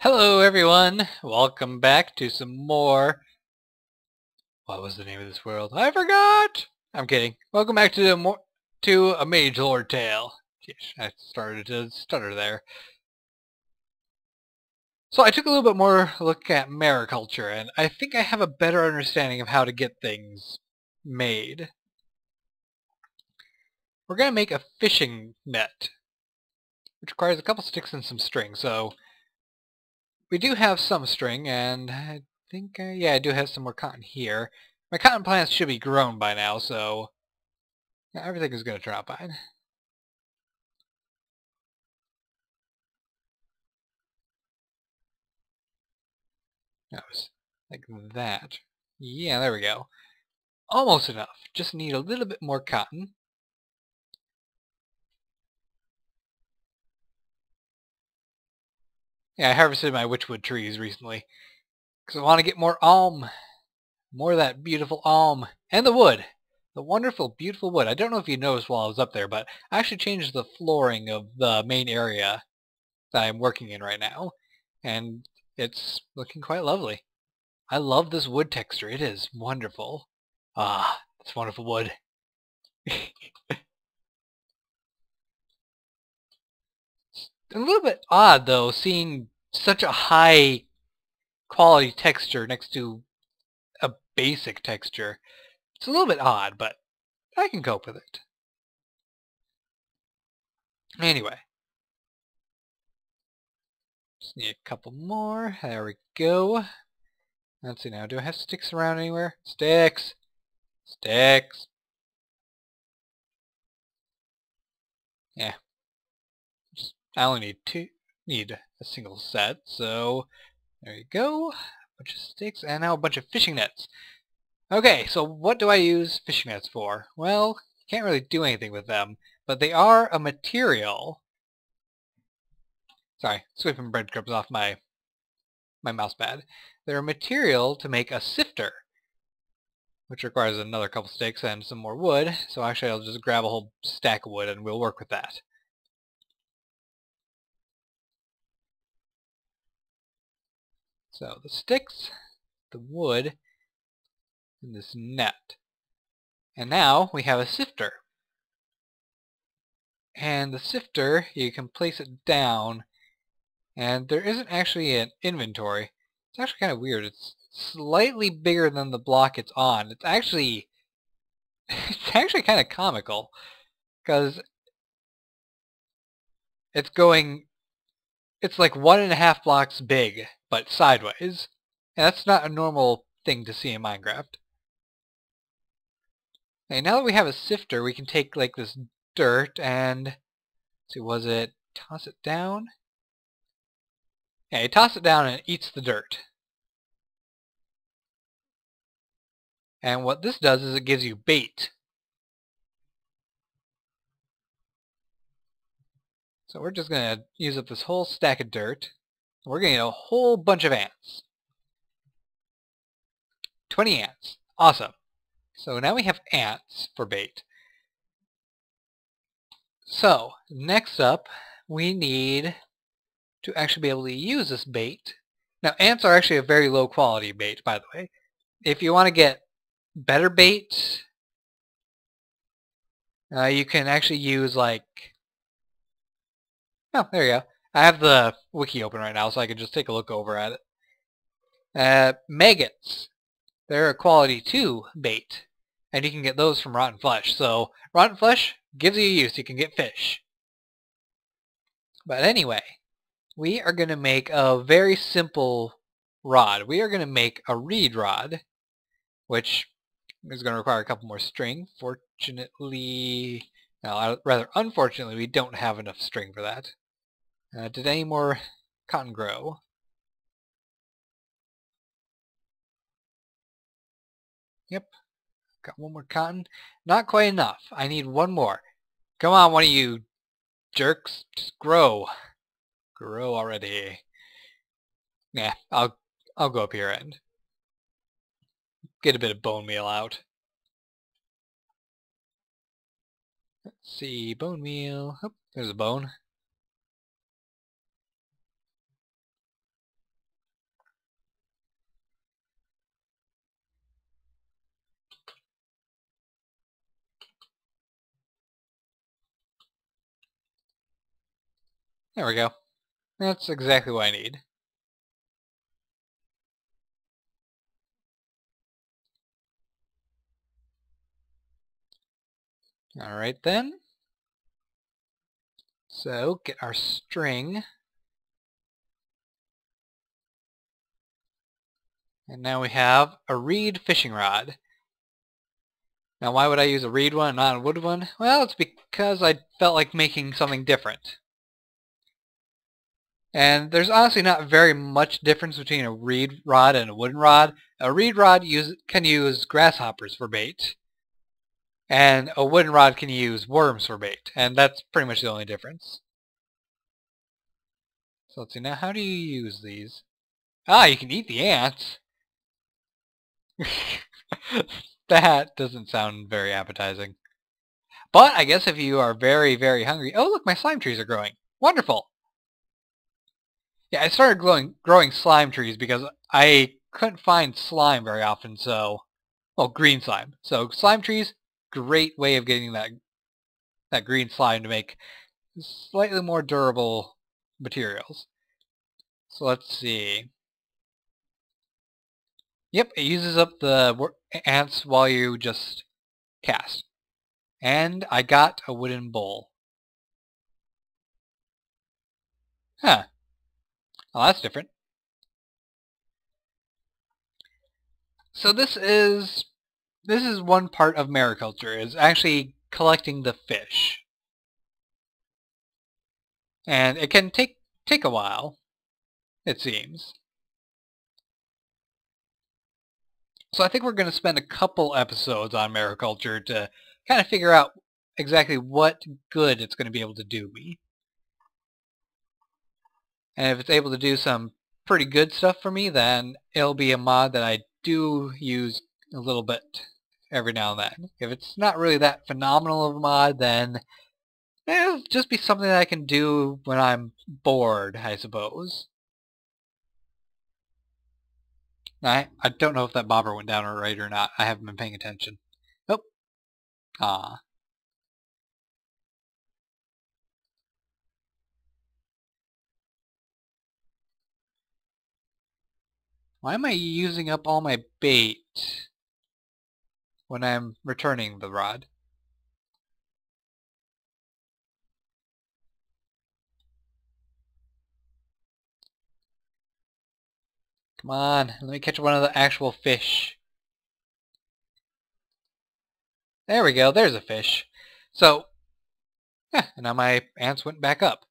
Hello everyone, welcome back to some more... What was the name of this world? I forgot! I'm kidding. Welcome back to a Magelord tale. Jeez, I started to stutter there. So I took a little bit more look at Mariculture, and I think I have a better understanding of how to get things made. We're going to make a fishing net, which requires a couple sticks and some string, so... We do have some string, and I think, yeah, I do have some more cotton here. My cotton plants should be grown by now, so yeah, everything is going to turn out fine. That was like that. Yeah, there we go. Almost enough. Just need a little bit more cotton. Yeah, I harvested my witchwood trees recently, because I want to get more alm. More of that beautiful alm. And the wood. The wonderful, beautiful wood. I don't know if you noticed while I was up there, but I actually changed the flooring of the main area that I'm working in right now. And it's looking quite lovely. I love this wood texture. It is wonderful. Ah, it's wonderful wood. A little bit odd, though, seeing such a high quality texture next to a basic texture. It's a little bit odd, but I can cope with it. Anyway. Just need a couple more. There we go. Let's see now. Do I have sticks around anywhere? Sticks! Sticks! Yeah. I only need a single set, so there you go. A bunch of sticks, and now a bunch of fishing nets. Okay, so what do I use fishing nets for? Well, you can't really do anything with them, but they are a material. Sorry, sweeping breadcrumbs off my mouse pad. They're a material to make a sifter, which requires another couple sticks and some more wood, so actually I'll just grab a whole stack of wood and we'll work with that. So the sticks, the wood, and this net. And now we have a sifter. And the sifter, you can place it down, and there isn't actually an inventory. It's actually kind of weird. It's slightly bigger than the block it's on. It's actually kind of comical, because it's like 1.5 blocks big, but sideways. And that's not a normal thing to see in Minecraft. Okay, now that we have a sifter, we can take like this dirt and, see, was it toss it down? Yeah, you toss it down and it eats the dirt. And what this does is it gives you bait. So we're just going to use up this whole stack of dirt. We're going to get a whole bunch of ants. 20 ants. Awesome. So now we have ants for bait. So next up, we need to actually be able to use this bait. Now ants are actually a very low quality bait, by the way. If you want to get better bait, you can actually use like... Oh, there you go. I have the wiki open right now, so I can just take a look over at it. Maggots. They're a quality 2 bait, and you can get those from rotten flesh. So rotten flesh gives you a use. You can get fish. But anyway, we are going to make a very simple rod. We are going to make a reed rod, which is going to require a couple more string. Fortunately, no, rather unfortunately, we don't have enough string for that. Did any more cotton grow? Yep. Got one more cotton. Not quite enough. I need one more. Come on, one of you jerks. Just grow. Grow already. Yeah, I'll go up here and get a bit of bone meal out. Let's see, bone meal. Oh, there's a bone. There we go. That's exactly what I need. Alright then. So, get our string. And now we have a reed fishing rod. Now why would I use a reed one and not a wood one? Well, it's because I felt like making something different. And there's honestly not very much difference between a reed rod and a wooden rod. A reed rod can use grasshoppers for bait. And a wooden rod can use worms for bait. And that's pretty much the only difference. So let's see, now how do you use these? Ah, you can eat the ants! That doesn't sound very appetizing. But I guess if you are very, very hungry... Oh, look, my slime trees are growing. Wonderful! Yeah, I started growing slime trees because I couldn't find slime very often, so... Well, green slime. So slime trees, great way of getting that green slime to make slightly more durable materials. So let's see. Yep, it uses up the ants while you just cast. And I got a wooden bowl. Huh. Well, that's different. So this is one part of mariculture, is actually collecting the fish. And it can take a while, it seems. So I think we're going to spend a couple episodes on mariculture to kind of figure out exactly what good it's going to be able to do me. And if it's able to do some pretty good stuff for me, then it'll be a mod that I do use a little bit every now and then. If it's not really that phenomenal of a mod, then it'll just be something that I can do when I'm bored, I suppose. I don't know if that bobber went down right or not. I haven't been paying attention. Nope. Ah. Why am I using up all my bait when I'm returning the rod? Come on, let me catch one of the actual fish. There we go, there's a fish. So, and now my ants went back up.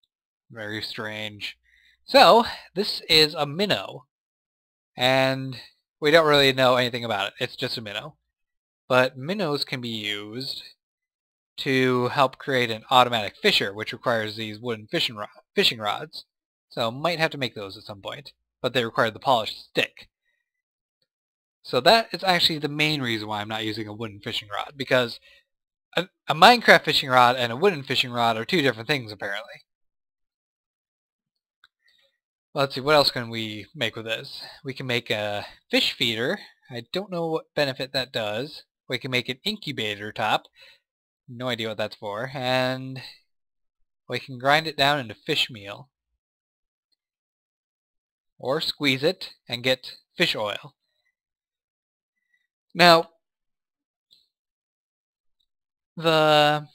Very strange. So, this is a minnow. And we don't really know anything about it. It's just a minnow. But minnows can be used to help create an automatic fisher, which requires these wooden fishing rods. So might have to make those at some point. But they require the polished stick. So that is actually the main reason why I'm not using a wooden fishing rod, because a Minecraft fishing rod and a wooden fishing rod are two different things, apparently. Let's see, what else can we make with this? We can make a fish feeder. I don't know what benefit that does. We can make an incubator top. No idea what that's for. And we can grind it down into fish meal. Or squeeze it and get fish oil. Now, the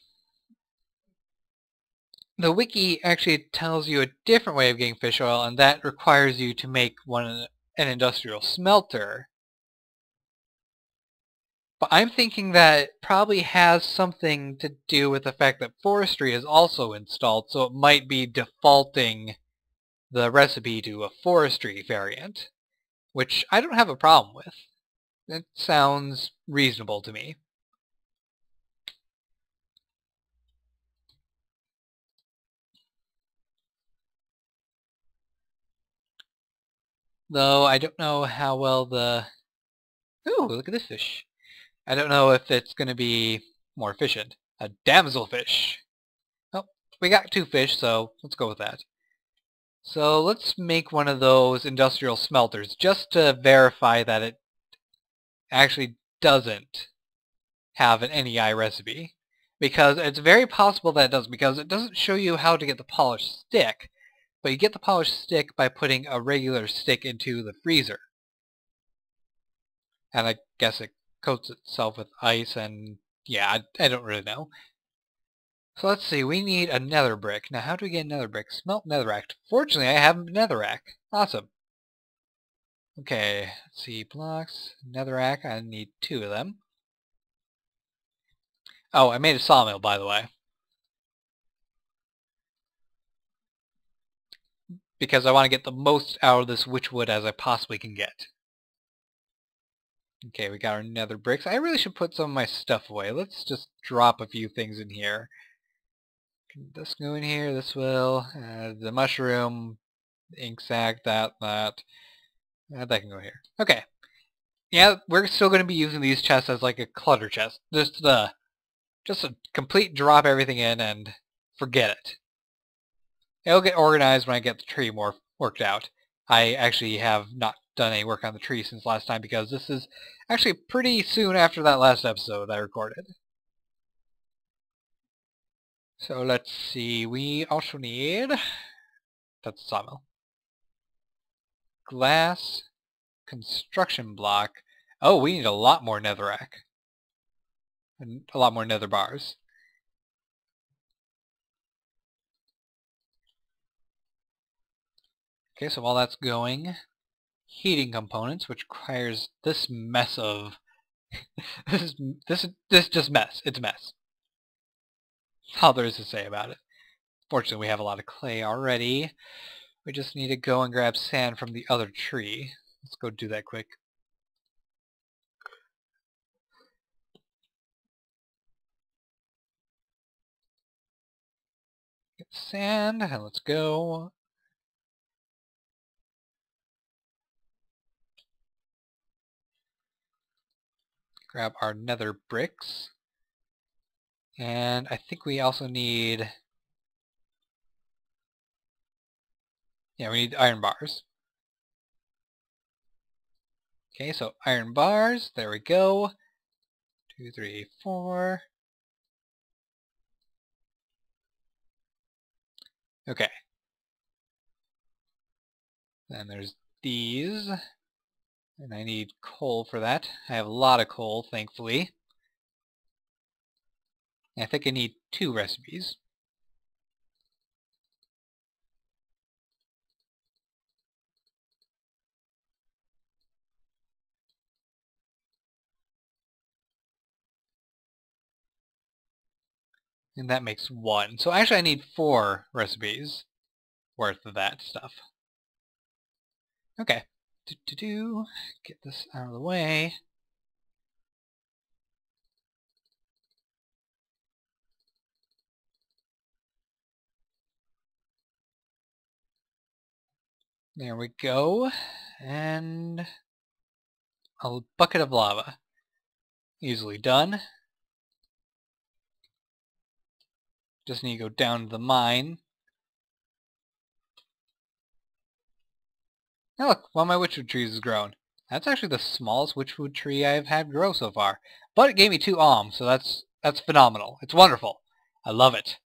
wiki actually tells you a different way of getting fish oil, and that requires you to make an industrial smelter. But I'm thinking that it probably has something to do with the fact that forestry is also installed, so it might be defaulting the recipe to a forestry variant, which I don't have a problem with. It sounds reasonable to me. Though I don't know how well the... Ooh, look at this fish. I don't know if it's going to be more efficient. A damselfish. Oh, we got two fish, so let's go with that. So let's make one of those industrial smelters just to verify that it actually doesn't have an NEI recipe. Because it's very possible that it does, because it doesn't show you how to get the polished stick, but you get the polished stick by putting a regular stick into the freezer. And I guess it coats itself with ice and yeah, I don't really know. So let's see, we need a nether brick. Now how do we get nether brick? Smelt netherrack. Fortunately, I have netherrack. Awesome. Okay, let's see, blocks, netherrack, I need 2 of them. Oh, I made a sawmill, by the way. Because I want to get the most out of this witch wood as I possibly can get. Okay, we got our nether bricks. I really should put some of my stuff away. Let's just drop a few things in here. Can this go in here? This will. The mushroom, ink sac, that can go here. Okay. Yeah, we're still going to be using these chests as like a clutter chest. Just a complete drop everything in and forget it. It'll get organized when I get the tree more worked out. I actually have not done any work on the tree since last time because this is actually pretty soon after that last episode I recorded. So let's see, we also need, that's a sawmill, glass, construction block. Oh, we need a lot more netherrack. And a lot more nether bars. Okay, so while that's going, heating components, which requires this mess of this just mess. It's a mess. All there is to say about it. Fortunately, we have a lot of clay already. We just need to go and grab sand from the other tree. Let's go do that quick. Get sand, and let's go. Grab our nether bricks. And I think we also need... yeah, we need iron bars. Okay, so iron bars, there we go. 2, 3, 4. Okay. Then there's these. And I need coal for that. I have a lot of coal, thankfully. And I think I need 2 recipes. And that makes 1. So actually I need 4 recipes worth of that stuff. Okay. Get this out of the way. There we go. And a bucket of lava. Easily done. Just need to go down to the mine. Now look, one of my witchwood trees has grown. That's actually the smallest witchwood tree I've had grow so far. But it gave me 2 alms, so that's phenomenal. It's wonderful. I love it.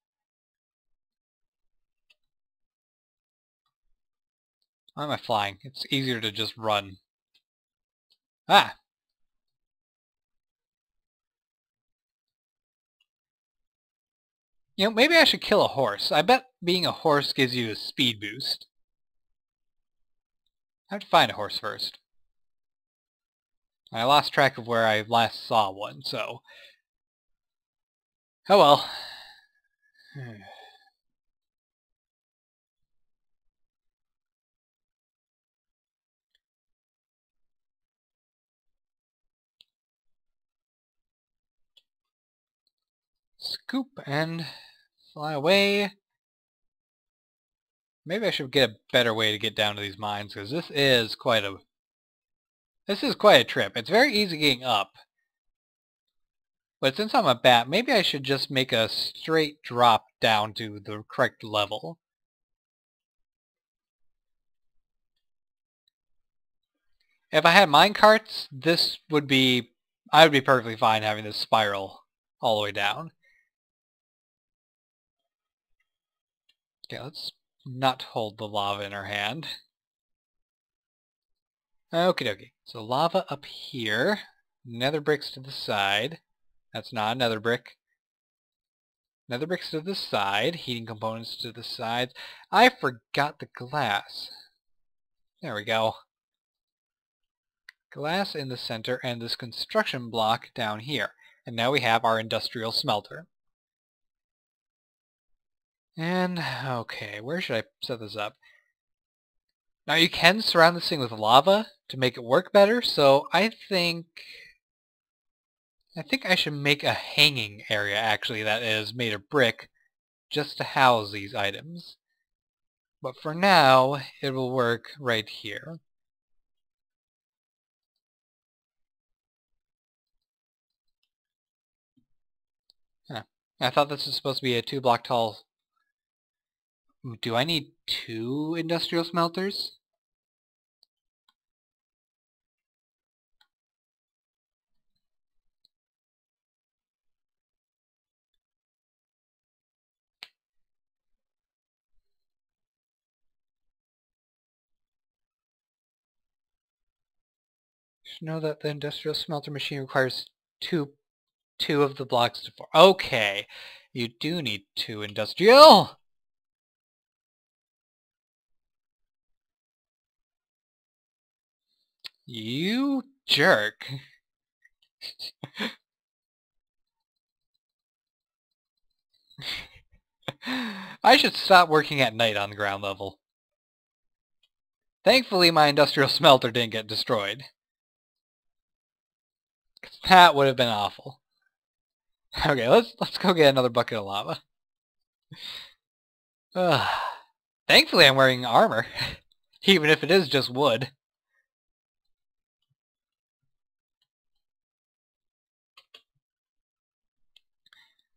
Why am I flying? It's easier to just run. Ah! You know, maybe I should kill a horse. I bet being a horse gives you a speed boost. I have to find a horse first. I lost track of where I last saw one, so... oh well. Scoop and fly away. Maybe I should get a better way to get down to these mines, because this is quite a trip. It's very easy getting up. But since I'm a bat, maybe I should just make a straight drop down to the correct level. If I had minecarts, I would be perfectly fine having this spiral all the way down. Okay, let's not hold the lava in our hand. Okie dokie. So lava up here. Nether bricks to the side. That's not a nether brick. Nether bricks to the side. Heating components to the sides. I forgot the glass. There we go. Glass in the center and this construction block down here. And now we have our industrial smelter. And, okay, where should I set this up? Now you can surround this thing with lava to make it work better, so I think I should make a hanging area, actually, that is made of brick, just to house these items. But for now, it will work right here. Huh. I thought this was supposed to be a 2-block tall... Do I need 2 industrial smelters? You should know that the industrial smelter machine requires two of the blocks to form. Okay, you do need 2 industrial! You jerk. I should stop working at night on the ground level. Thankfully my industrial smelter didn't get destroyed. 'Cause that would have been awful. Okay, let's go get another bucket of lava. Thankfully I'm wearing armor. Even if it is just wood.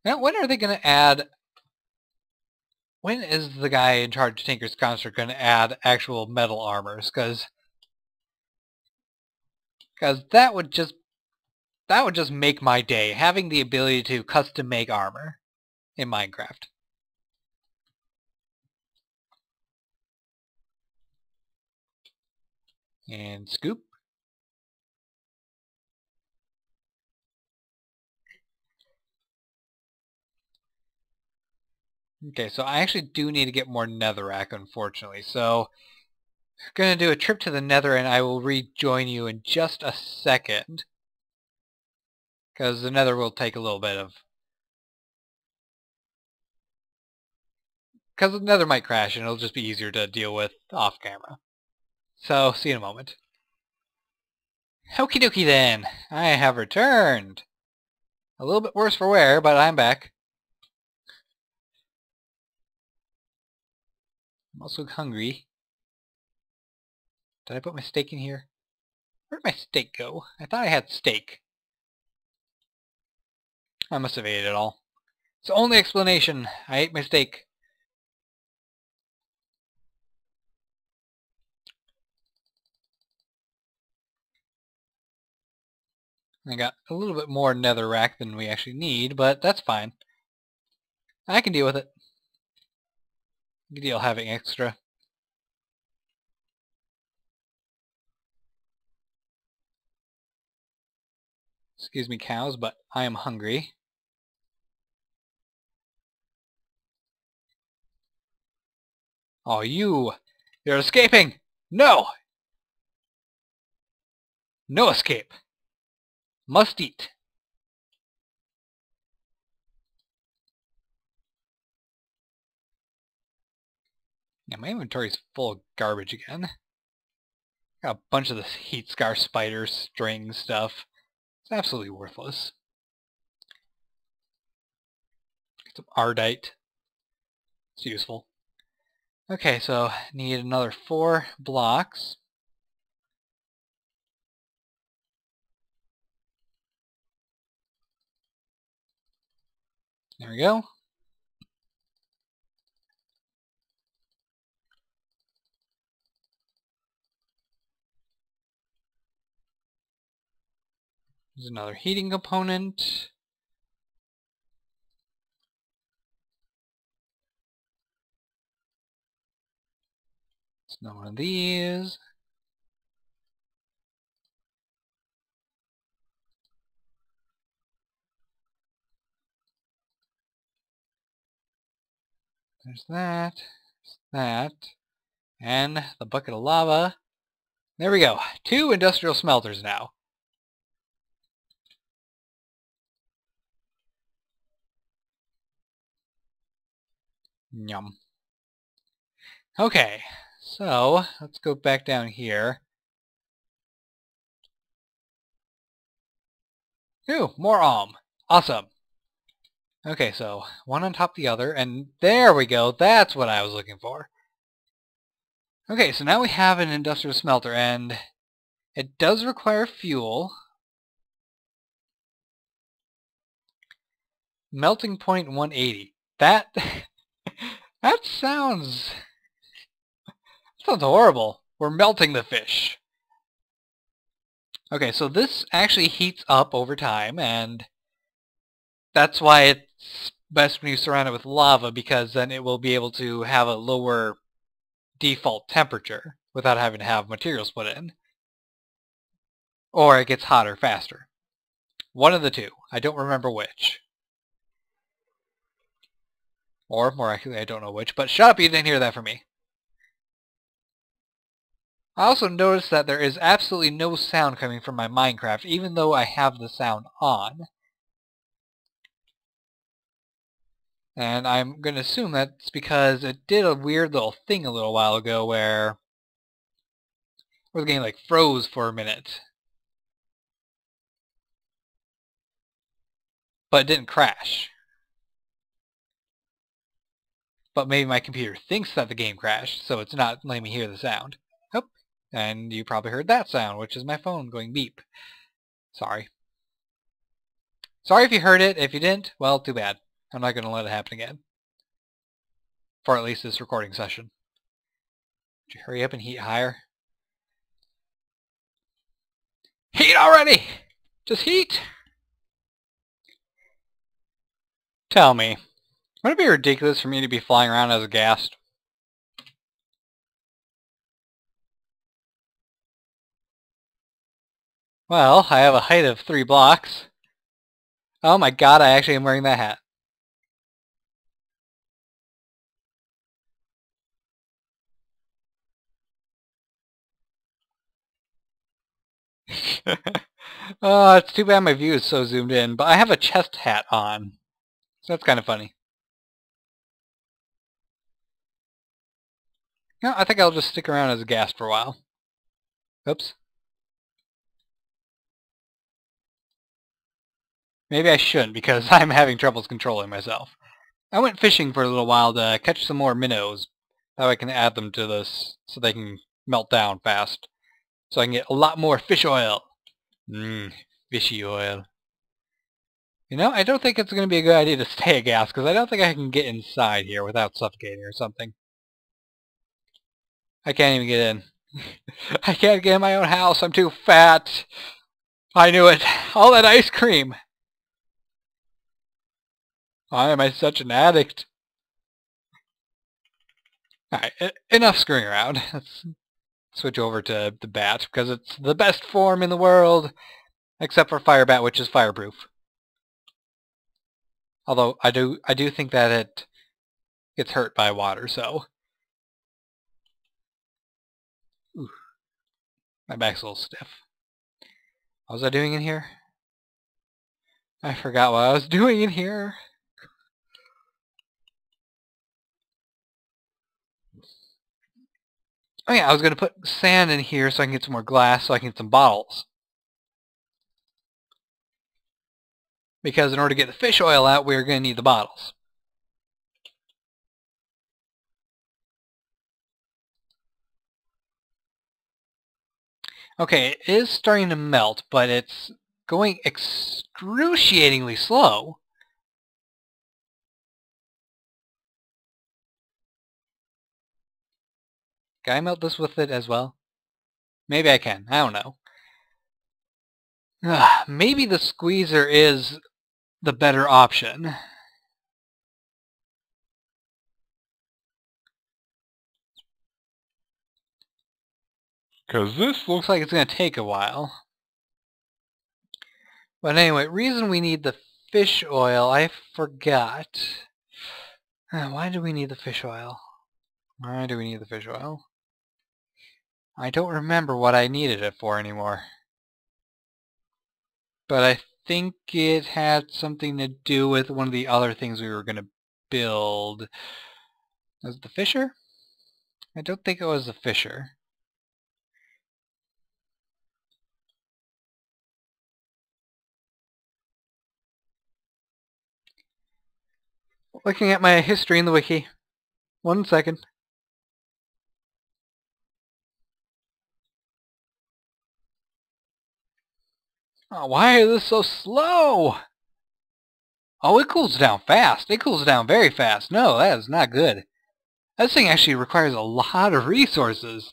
Now, when are they going to add... When is the guy in charge of Tinker's Construct going to add actual metal armors? Because that would just make my day, having the ability to custom make armor in Minecraft. And scoop. Okay, so I actually do need to get more netherrack, unfortunately. So, I'm going to do a trip to the nether, and I will rejoin you in just a second. Because the nether will take a little bit of... Because the nether might crash, and it'll just be easier to deal with off camera. So, see you in a moment. Okie dokie then, I have returned. A little bit worse for wear, but I'm back. I'm also hungry. Did I put my steak in here? Where'd my steak go? I thought I had steak. I must have ate it all. It's the only explanation. I ate my steak. I got a little bit more netherrack than we actually need, but that's fine. I can deal with it. Good deal having extra. Excuse me, cows, but I am hungry. Oh, you're escaping! No! No escape! Must eat. Yeah, my inventory's full of garbage again. Got a bunch of this heat scar spider string stuff. It's absolutely worthless. Get some ardite. It's useful. Okay, so need another 4 blocks. There we go. There's another heating component. Another one of these. There's that. There's that. And the bucket of lava. There we go. 2 industrial smelters now. Yum. Okay, so let's go back down here. Ooh, more alm. Awesome. Okay, so one on top of the other, and there we go. That's what I was looking for. Okay, so now we have an industrial smelter, and it does require fuel. Melting point 180. That that sounds horrible. We're melting the fish. Okay, so this actually heats up over time, and that's why it's best when you surround it with lava, because then it will be able to have a lower default temperature without having to have materials put in. Or it gets hotter faster. One of the two. I don't remember which. Or, more accurately, I don't know which, but shut up, you didn't hear that from me. I also noticed that there is absolutely no sound coming from my Minecraft, even though I have the sound on. And I'm going to assume that's because it did a weird little thing a little while ago where the game like froze for a minute. But it didn't crash. But maybe my computer thinks that the game crashed, so it's not letting me hear the sound. Oh, and you probably heard that sound, which is my phone going beep. Sorry. Sorry if you heard it. If you didn't, well, too bad. I'm not going to let it happen again. For at least this recording session. Would you hurry up and heat higher? Heat already! Just heat! Tell me, would it be ridiculous for me to be flying around as a ghast? Well, I have a height of 3 blocks. Oh my god, I actually am wearing that hat. Oh, it's too bad my view is so zoomed in, but I have a chest hat on. So that's kind of funny. No, I think I'll just stick around as a ghast for a while. Oops. Maybe I shouldn't, because I'm having troubles controlling myself. I went fishing for a little while to catch some more minnows. That way I can add them to this so they can melt down fast. So I can get a lot more fish oil. Fishy oil. You know, I don't think it's going to be a good idea to stay a gas, because I don't think I can get inside here without suffocating or something. I can't even get in. I can't get in my own house. I'm too fat. I knew it. All that ice cream. Why am I such an addict? Alright, enough screwing around. Let's switch over to the bat, because it's the best form in the world, except for fire bat, which is fireproof. Although I do think that it gets hurt by water, so. Ooh, my back's a little stiff. What was I doing in here? I forgot what I was doing in here. Oh yeah, I was going to put sand in here so I can get some more glass so I can get some bottles. Because in order to get the fish oil out, we're going to need the bottles. Okay, it is starting to melt, but it's going excruciatingly slow. Can I melt this with it as well? Maybe I can. I don't know. Maybe the squeezer is the better option. Because this looks like it's going to take a while. But anyway, reason we need the fish oil, I forgot. Why do we need the fish oil? Why do we need the fish oil? I don't remember what I needed it for anymore. But I think it had something to do with one of the other things we were going to build. Was it the fisher? I don't think it was the fisher. Looking at my history in the wiki. 1 second. Oh, why is this so slow? Oh, it cools down fast. It cools down very fast. No, that is not good. This thing actually requires a lot of resources.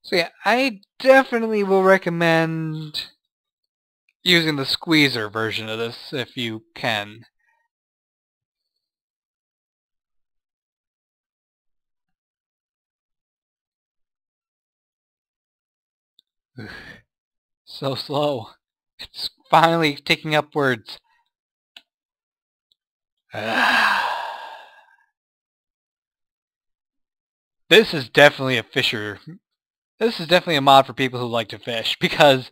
So yeah, I definitely will recommend using the squeezer version of this if you can. So slow. It's finally ticking upwards. This is definitely a fisher. This is definitely a mod for people who like to fish, because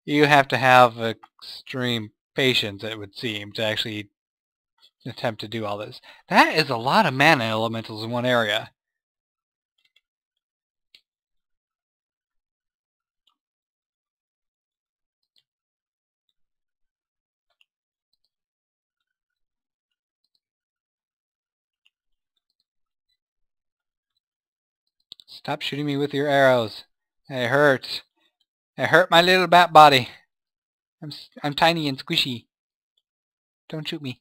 you have to have extreme patience, it would seem, to actually attempt to do all this. That is a lot of mana elementals in one area. Stop shooting me with your arrows. It hurts. It hurt my little bat body. I'm tiny and squishy. Don't shoot me.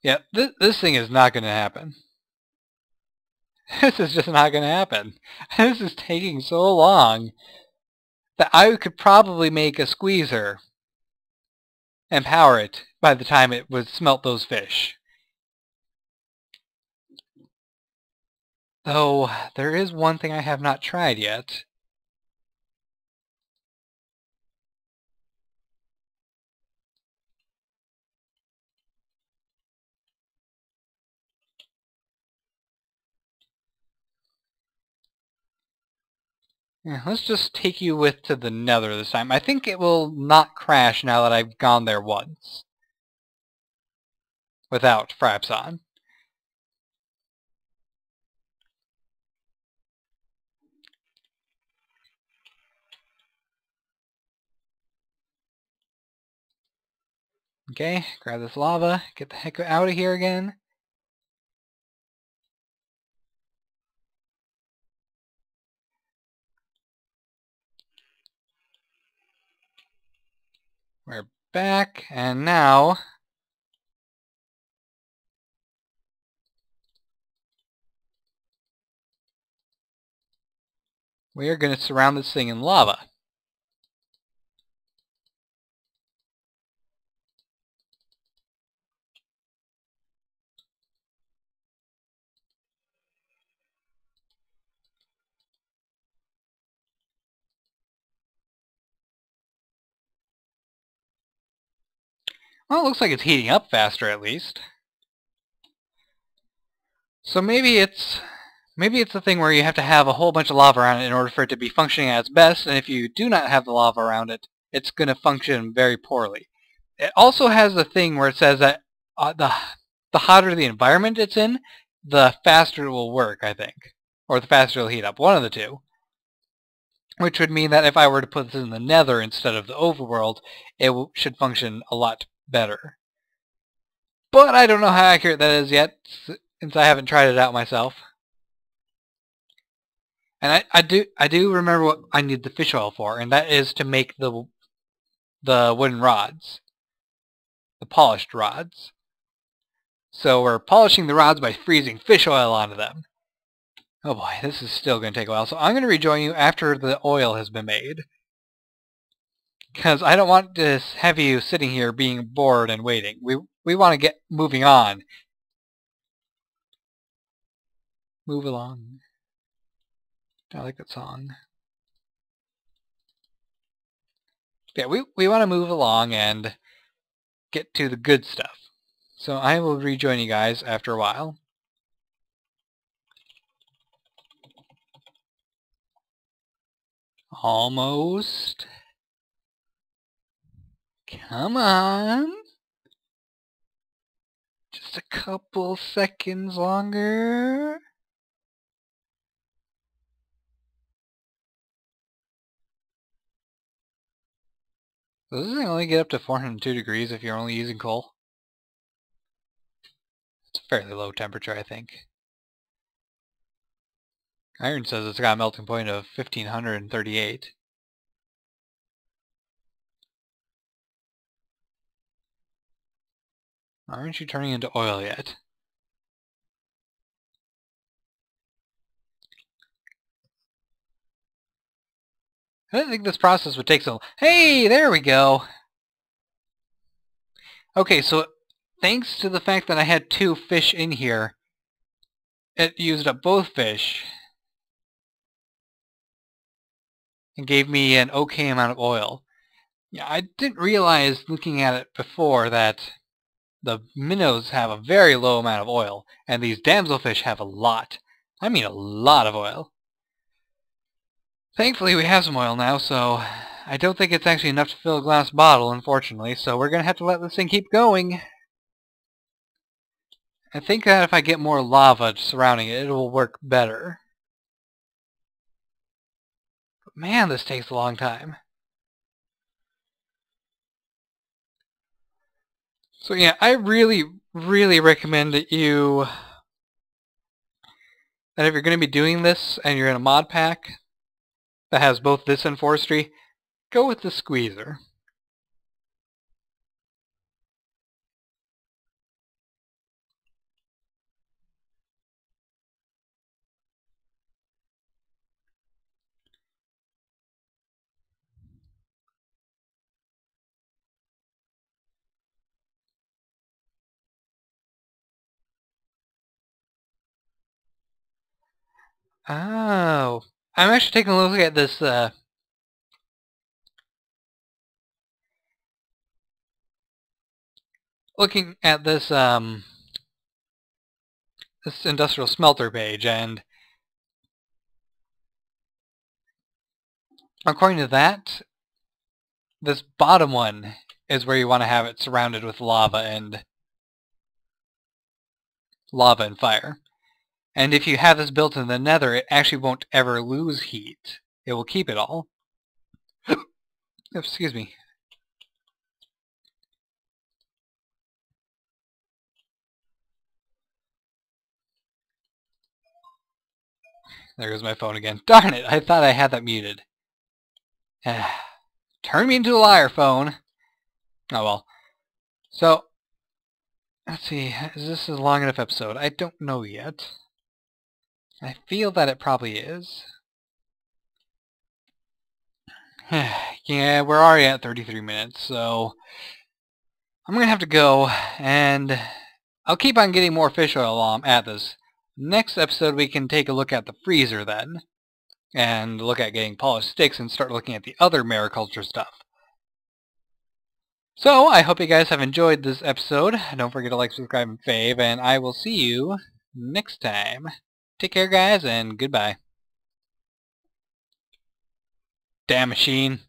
Yeah, this thing is not going to happen. This is just not going to happen. This is taking so long that I could probably make a squeezer and power it by the time it would smelt those fish. Though, there is one thing I have not tried yet. Yeah, let's just take you to the Nether this time. I think it will not crash now that I've gone there once. Without Fraps on. Okay, grab this lava, get the heck out of here again. We're back, and now we are going to surround this thing in lava. Well, it looks like it's heating up faster at least. So maybe it's the thing where you have to have a whole bunch of lava around it in order for it to be functioning at its best, and if you do not have the lava around it, it's going to function very poorly. It also has the thing where it says that the hotter the environment it's in, the faster it will work, I think. Or the faster it'll heat up. One of the two. Which would mean that if I were to put this in the Nether instead of the overworld, it should function a lot better. But I don't know how accurate that is yet, since I haven't tried it out myself. And I do remember what I need the fish oil for, and that is to make the wooden rods. The polished rods. So we're polishing the rods by freezing fish oil onto them. Oh boy, this is still going to take a while. So I'm going to rejoin you after the oil has been made. Because I don't want to have you sitting here being bored and waiting. We want to get moving on. Move along. I like that song. Yeah, we want to move along and get to the good stuff. So I will rejoin you guys after a while. Almost. Come on. Just a couple seconds longer. So does it only get up to 402 degrees if you're only using coal? It's a fairly low temperature, I think. Iron says it's got a melting point of 1538. Aren't you turning into oil yet? I didn't think this process would take so long. Hey, there we go! Okay, so thanks to the fact that I had 2 fish in here, it used up both fish and gave me an okay amount of oil. Yeah, I didn't realize looking at it before that the minnows have a very low amount of oil, and these damselfish have a lot. I mean a lot of oil. Thankfully we have some oil now, so I don't think it's actually enough to fill a glass bottle, unfortunately, so we're going to have to let this thing keep going. I think that if I get more lava surrounding it, it will work better. But man, this takes a long time. So yeah, I really recommend that if you're going to be doing this and you're in a mod pack that has both this and forestry, go with the squeezer. Oh, I'm actually taking a look at this this industrial smelter page, and according to that, this bottom one is where you want to have it surrounded with lava and fire. And if you have this built in the nether, it actually won't ever lose heat. It will keep it all. Excuse me. There goes my phone again. Darn it, I thought I had that muted. Turn me into a liar, phone. Oh well. So, let's see, is this a long enough episode? I don't know yet. I feel that it probably is. Yeah, we're already at 33 minutes, so I'm going to have to go, and I'll keep on getting more fish oil while I'm at this. Next episode we can take a look at the freezer then, and look at getting polished sticks and start looking at the other mariculture stuff. So, I hope you guys have enjoyed this episode. Don't forget to like, subscribe, and fave, and I will see you next time. Take care, guys, and goodbye. Damn machine.